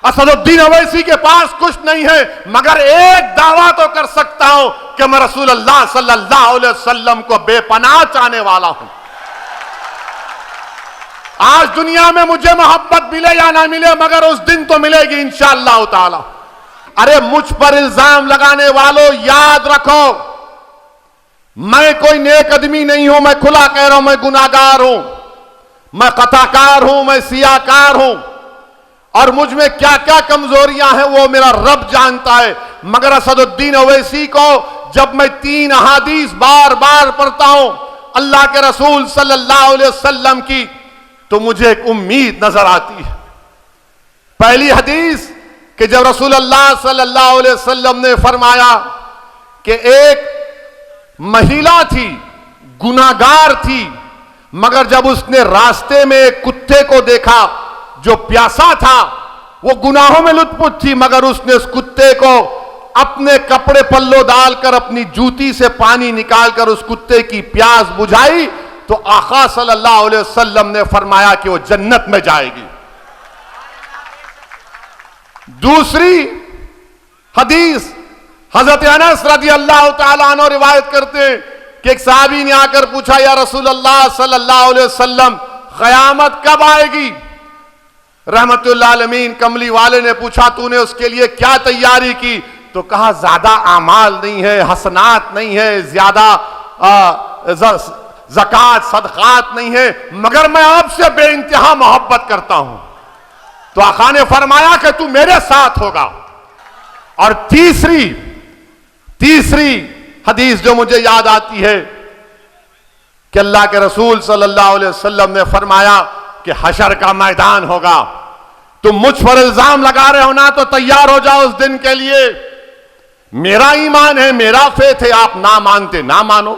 اسد الدین اویسی کے پاس کچھ نہیں ہے، مگر ایک دعویٰ تو کر سکتا ہوں کہ میں رسول اللہ صلی اللہ علیہ وسلم کو بے پناہ چاہنے والا ہوں۔ آج دنیا میں مجھے محبت ملے یا نہ ملے، مگر اس دن تو ملے گی انشاءاللہ تعالی۔ ارے مجھ پر الزام لگانے والوں، یاد رکھو میں کوئی نیک آدمی نہیں ہوں، میں کھلا کہہ رہا ہوں، میں گناہگار ہوں، میں خطا کار ہوں، میں سیاہ کار ہوں، اور مجھ میں کیا کیا کمزوریاں ہیں وہ میرا رب جانتا ہے۔ مگر اسد الدین اویسی کو جب میں 3 احادیث بار بار پڑھتا ہوں اللہ کے رسول صلی اللہ علیہ وسلم کی، تو مجھے ایک امید نظر آتی ہے۔ پہلی حدیث کہ جب رسول اللہ صلی اللہ علیہ وسلم نے فرمایا کہ ایک مہیلا تھی، گناہگار تھی، مگر جب اس نے راستے میں ایک کتے کو دیکھا جو پیاسا تھا، وہ گناہوں میں لت پت تھی، مگر اس نے اس کتے کو اپنے کپڑے پلو ڈال کر اپنی جوتی سے پانی نکال کر اس کتے کی پیاس بجھائی، تو آقا صلی اللہ علیہ وسلم نے فرمایا کہ وہ جنت میں جائے گی۔ دوسری حدیث حضرت انس رضی اللہ تعالیٰ عنہ روایت کرتے ہیں کہ ایک صحابی نے آ کر پوچھا یا رسول اللہ صلی اللہ علیہ وسلم قیامت کب آئے گی؟ رحمت اللہ عالمین کملی والے نے پوچھا تو نے اس کے لیے کیا تیاری کی؟ تو کہا زیادہ اعمال نہیں ہے، حسنات نہیں ہے، زیادہ زکوٰۃ صدقات نہیں ہے، مگر میں آپ سے بے انتہا محبت کرتا ہوں۔ تو آقا نے فرمایا کہ تو میرے ساتھ ہوگا۔ اور تیسری حدیث جو مجھے یاد آتی ہے کہ اللہ کے رسول صلی اللہ علیہ وسلم نے فرمایا کہ حشر کا میدان ہوگا، تم مجھ پر الزام لگا رہے ہو نا، تو تیار ہو جاؤ اس دن کے لیے۔ میرا ایمان ہے، میرا فیتھ ہے، آپ نہ مانتے نہ مانو،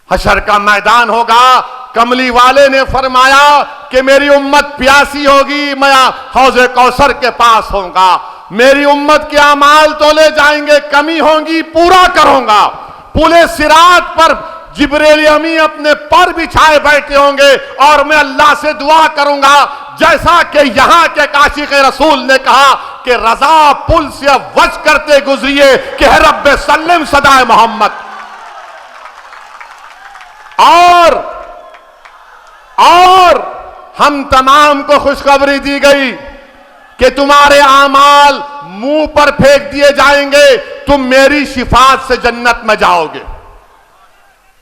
حشر کا میدان ہوگا۔ کملی والے نے فرمایا کہ میری امت پیاسی ہوگی، میں حوض کوثر کے پاس ہوں گا، میری امت کے اعمال تولے جائیں گے، کمی ہوں گی پورا کروں گا۔ پل صراط پر جبریل امی اپنے پر بچھائے بیٹھے ہوں گے، اور میں اللہ سے دعا کروں گا جیسا کہ یہاں کے عاشق رسول نے کہا کہ رضا پل سے وج کرتے گزریے کہ ہے رب سلم صدائے محمد۔ اور ہم تمام کو خوشخبری دی گئی کہ تمہارے اعمال منہ پر پھینک دیے جائیں گے، تم میری شفاعت سے جنت میں جاؤ گے۔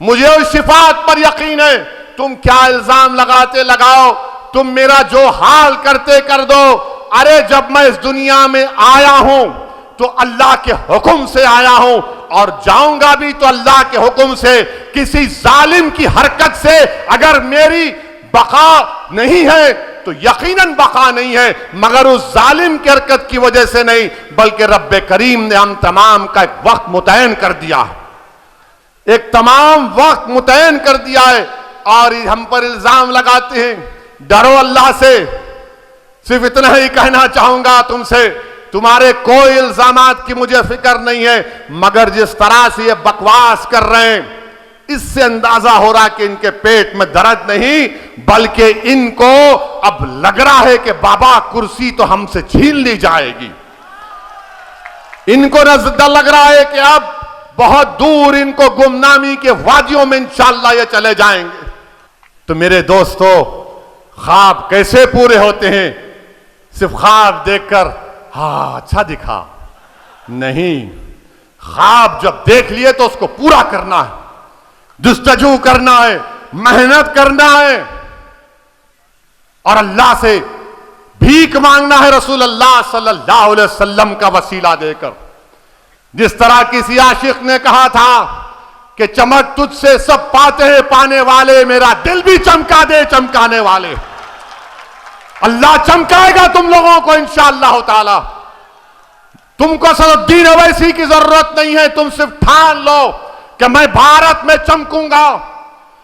مجھے اس شفاعت پر یقین ہے، تم کیا الزام لگاتے لگاؤ، تم میرا جو حال کرتے کر دو۔ ارے جب میں اس دنیا میں آیا ہوں تو اللہ کے حکم سے آیا ہوں، اور جاؤں گا بھی تو اللہ کے حکم سے۔ کسی ظالم کی حرکت سے اگر میری بقا نہیں ہے تو یقیناً بقا نہیں ہے، مگر اس ظالم کی حرکت کی وجہ سے نہیں، بلکہ رب کریم نے ہم تمام کا ایک وقت متعین کر دیا ہے، ایک تمام وقت متعین کر دیا ہے، اور ہم پر الزام لگاتے ہیں۔ ڈرو اللہ سے۔ صرف اتنا ہی کہنا چاہوں گا تم سے، تمہارے کوئی الزامات کی مجھے فکر نہیں ہے، مگر جس طرح سے یہ بکواس کر رہے ہیں اس سے اندازہ ہو رہا کہ ان کے پیٹ میں درد نہیں، بلکہ ان کو اب لگ رہا ہے کہ بابا کرسی تو ہم سے چھین لی جائے گی۔ ان کو نظر لگ رہا ہے کہ اب بہت دور ان کو گمنامی کے وادیوں میں انشاءاللہ یہ چلے جائیں گے۔ تو میرے دوستو، خواب کیسے پورے ہوتے ہیں؟ صرف خواب دیکھ کر ہاں اچھا دکھا نہیں، خواب جب دیکھ لیے تو اس کو پورا کرنا ہے، جستجو کرنا ہے، محنت کرنا ہے، اور اللہ سے بھیک مانگنا ہے رسول اللہ صلی اللہ علیہ وسلم کا وسیلہ دے کر۔ جس طرح کسی عاشق نے کہا تھا کہ چمک تجھ سے سب پاتے ہیں پانے والے، میرا دل بھی چمکا دے چمکانے والے۔ اللہ چمکائے گا تم لوگوں کو انشاءاللہ تعالی۔ تم کو اسد الدین اویسی کی ضرورت نہیں ہے، تم صرف ٹھان لو کہ میں بھارت میں چمکوں گا،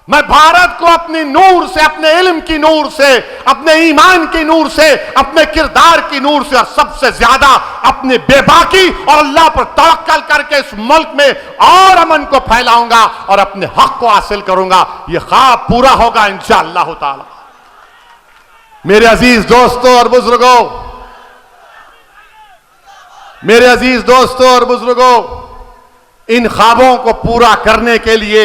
میں بھارت کو اپنی نور سے، اپنے علم کی نور سے، اپنے ایمان کی نور سے، اپنے کردار کی نور سے، اور سب سے زیادہ اپنے بے باکی اور اللہ پر توکل کر کے اس ملک میں اور امن کو پھیلاؤں گا اور اپنے حق کو حاصل کروں گا۔ یہ خواب پورا ہوگا انشاءاللہ تعالی۔ میرے عزیز دوستوں اور بزرگوں، میرے عزیز دوستوں اور بزرگوں، ان خوابوں کو پورا کرنے کے لیے